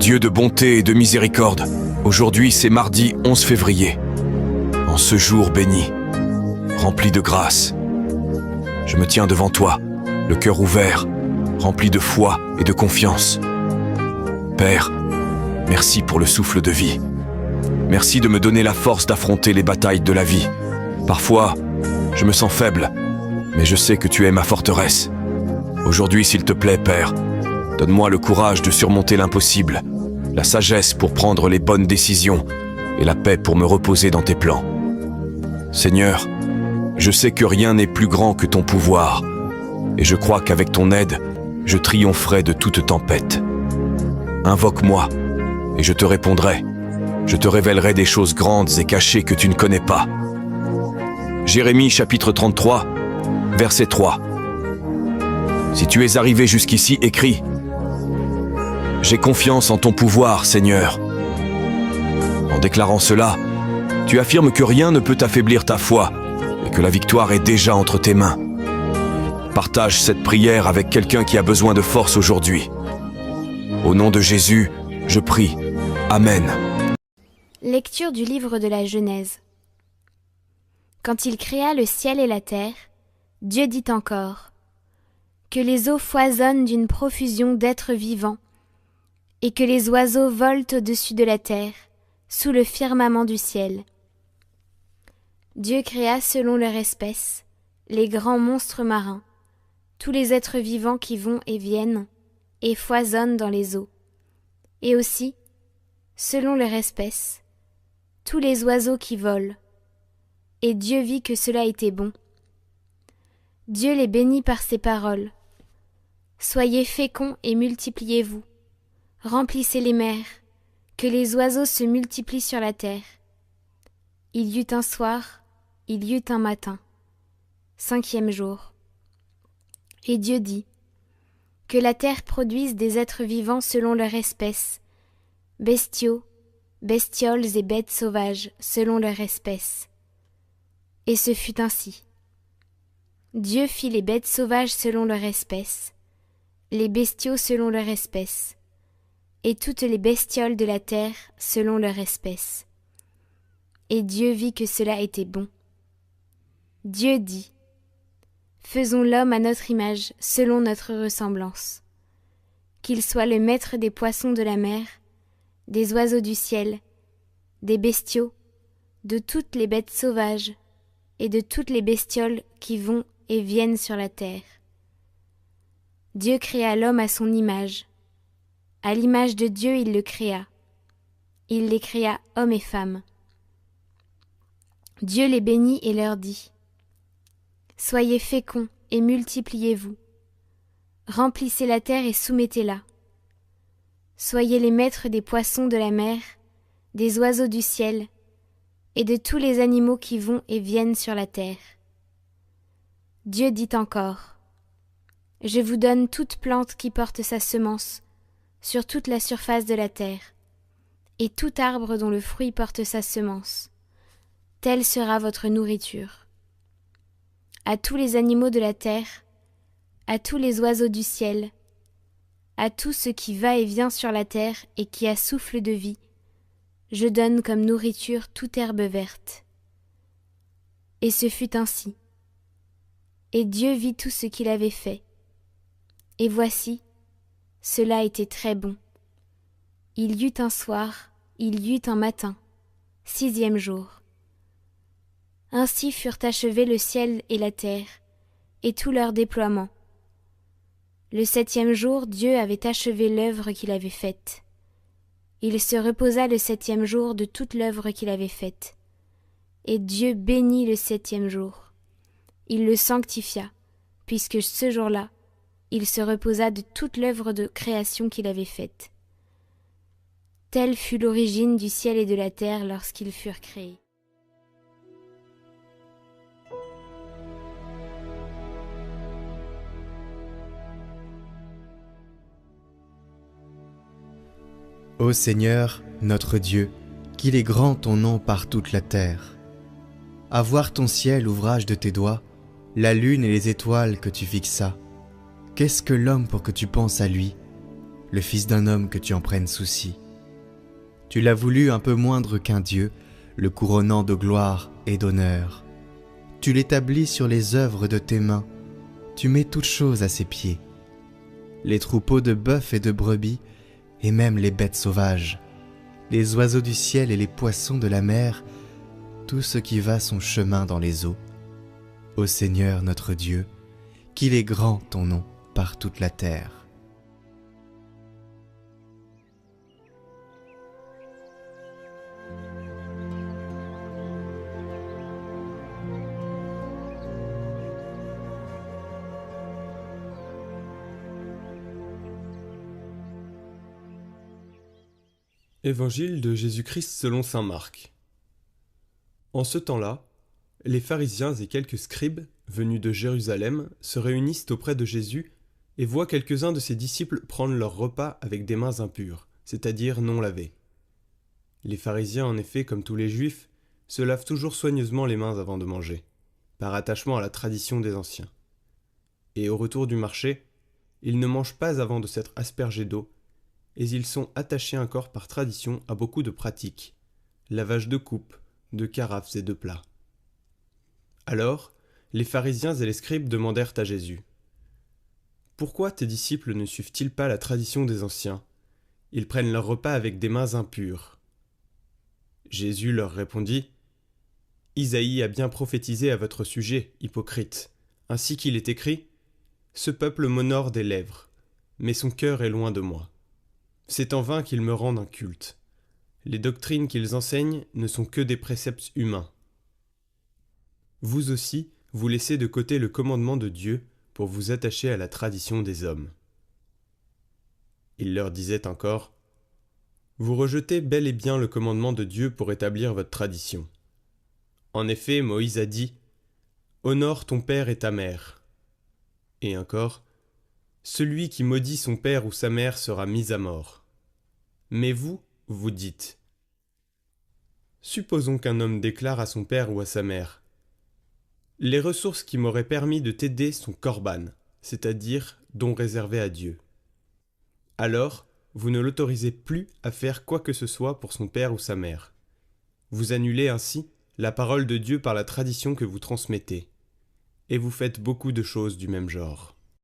Dieu de bonté et de miséricorde, aujourd'hui c'est mardi 11 février. En ce jour béni, rempli de grâce, je me tiens devant toi, le cœur ouvert, rempli de foi et de confiance. Père, merci pour le souffle de vie. Merci de me donner la force d'affronter les batailles de la vie. Parfois, je me sens faible, mais je sais que tu es ma forteresse. Aujourd'hui, s'il te plaît, Père, donne-moi le courage de surmonter l'impossible, la sagesse pour prendre les bonnes décisions et la paix pour me reposer dans tes plans. Seigneur, je sais que rien n'est plus grand que ton pouvoir, et je crois qu'avec ton aide, je triompherai de toute tempête. Invoque-moi, et je te répondrai. Je te révélerai des choses grandes et cachées que tu ne connais pas. Jérémie chapitre 33, verset 3. Si tu es arrivé jusqu'ici, écris. J'ai confiance en ton pouvoir, Seigneur. En déclarant cela, tu affirmes que rien ne peut affaiblir ta foi et que la victoire est déjà entre tes mains. Partage cette prière avec quelqu'un qui a besoin de force aujourd'hui. Au nom de Jésus, je prie. Amen. Lecture du livre de la Genèse. Quand il créa le ciel et la terre, Dieu dit encore : que les eaux foisonnent d'une profusion d'êtres vivants, et que les oiseaux volent au-dessus de la terre, sous le firmament du ciel. Dieu créa selon leur espèce les grands monstres marins, tous les êtres vivants qui vont et viennent, et foisonnent dans les eaux, et aussi, selon leur espèce, tous les oiseaux qui volent. Et Dieu vit que cela était bon. Dieu les bénit par ses paroles. Soyez féconds et multipliez-vous. Remplissez les mers, que les oiseaux se multiplient sur la terre. Il y eut un soir, il y eut un matin, 5e jour. Et Dieu dit : que la terre produise des êtres vivants selon leur espèce, bestiaux, bestioles et bêtes sauvages selon leur espèce. Et ce fut ainsi. Dieu fit les bêtes sauvages selon leur espèce, les bestiaux selon leur espèce, et toutes les bestioles de la terre selon leur espèce. Et Dieu vit que cela était bon. Dieu dit : faisons l'homme à notre image, selon notre ressemblance. Qu'il soit le maître des poissons de la mer, des oiseaux du ciel, des bestiaux, de toutes les bêtes sauvages, et de toutes les bestioles qui vont et viennent sur la terre. Dieu créa l'homme à son image. À l'image de Dieu il le créa. Il les créa hommes et femmes. Dieu les bénit et leur dit : soyez féconds et multipliez-vous. Remplissez la terre et soumettez-la. Soyez les maîtres des poissons de la mer, des oiseaux du ciel, et de tous les animaux qui vont et viennent sur la terre. Dieu dit encore : je vous donne toute plante qui porte sa semence sur toute la surface de la terre, et tout arbre dont le fruit porte sa semence. Telle sera votre nourriture. À tous les animaux de la terre, à tous les oiseaux du ciel, à tout ce qui va et vient sur la terre et qui a souffle de vie, je donne comme nourriture toute herbe verte. Et ce fut ainsi. Et Dieu vit tout ce qu'il avait fait. Et voici, cela était très bon. Il y eut un soir, il y eut un matin, 6e jour. Ainsi furent achevés le ciel et la terre, et tout leur déploiement. Le 7e jour, Dieu avait achevé l'œuvre qu'il avait faite. Il se reposa le 7e jour de toute l'œuvre qu'il avait faite. Et Dieu bénit le 7e jour. Il le sanctifia, puisque ce jour-là, il se reposa de toute l'œuvre de création qu'il avait faite. Telle fut l'origine du ciel et de la terre lorsqu'ils furent créés. Ô Seigneur, notre Dieu, qu'il est grand ton nom par toute la terre. À voir ton ciel, ouvrage de tes doigts, la lune et les étoiles que tu fixas. Qu'est-ce que l'homme pour que tu penses à lui? le fils d'un homme que tu en prennes souci. Tu l'as voulu un peu moindre qu'un Dieu, le couronnant de gloire et d'honneur. Tu l'établis sur les œuvres de tes mains, tu mets toutes choses à ses pieds. Les troupeaux de bœufs et de brebis, et même les bêtes sauvages, les oiseaux du ciel et les poissons de la mer, tout ce qui va son chemin dans les eaux. Ô Seigneur notre Dieu, qu'il est grand ton nom par toute la terre. Évangile de Jésus-Christ selon saint Marc. En ce temps-là, les pharisiens et quelques scribes, venus de Jérusalem, se réunissent auprès de Jésus et voient quelques-uns de ses disciples prendre leur repas avec des mains impures, c'est-à-dire non lavées. Les pharisiens, en effet, comme tous les juifs, se lavent toujours soigneusement les mains avant de manger, par attachement à la tradition des anciens. Et au retour du marché, ils ne mangent pas avant de s'être aspergés d'eau, et ils sont attachés encore par tradition à beaucoup de pratiques, lavage de coupes, de carafes et de plats. Alors, les pharisiens et les scribes demandèrent à Jésus : « Pourquoi tes disciples ne suivent-ils pas la tradition des anciens ? Ils prennent leur repas avec des mains impures. » Jésus leur répondit : « Isaïe a bien prophétisé à votre sujet, hypocrite, ainsi qu'il est écrit : Ce peuple m'honore des lèvres, mais son cœur est loin de moi. C'est en vain qu'ils me rendent un culte. Les doctrines qu'ils enseignent ne sont que des préceptes humains. Vous aussi, vous laissez de côté le commandement de Dieu pour vous attacher à la tradition des hommes. » Il leur disait encore : « Vous rejetez bel et bien le commandement de Dieu pour établir votre tradition. En effet, Moïse a dit : Honore ton père et ta mère. Et encore : Celui qui maudit son père ou sa mère sera mis à mort. Mais vous, vous dites : Supposons qu'un homme déclare à son père ou à sa mère : Les ressources qui m'auraient permis de t'aider sont corban, c'est-à-dire dons réservés à Dieu. Alors, vous ne l'autorisez plus à faire quoi que ce soit pour son père ou sa mère. Vous annulez ainsi la parole de Dieu par la tradition que vous transmettez, et vous faites beaucoup de choses du même genre.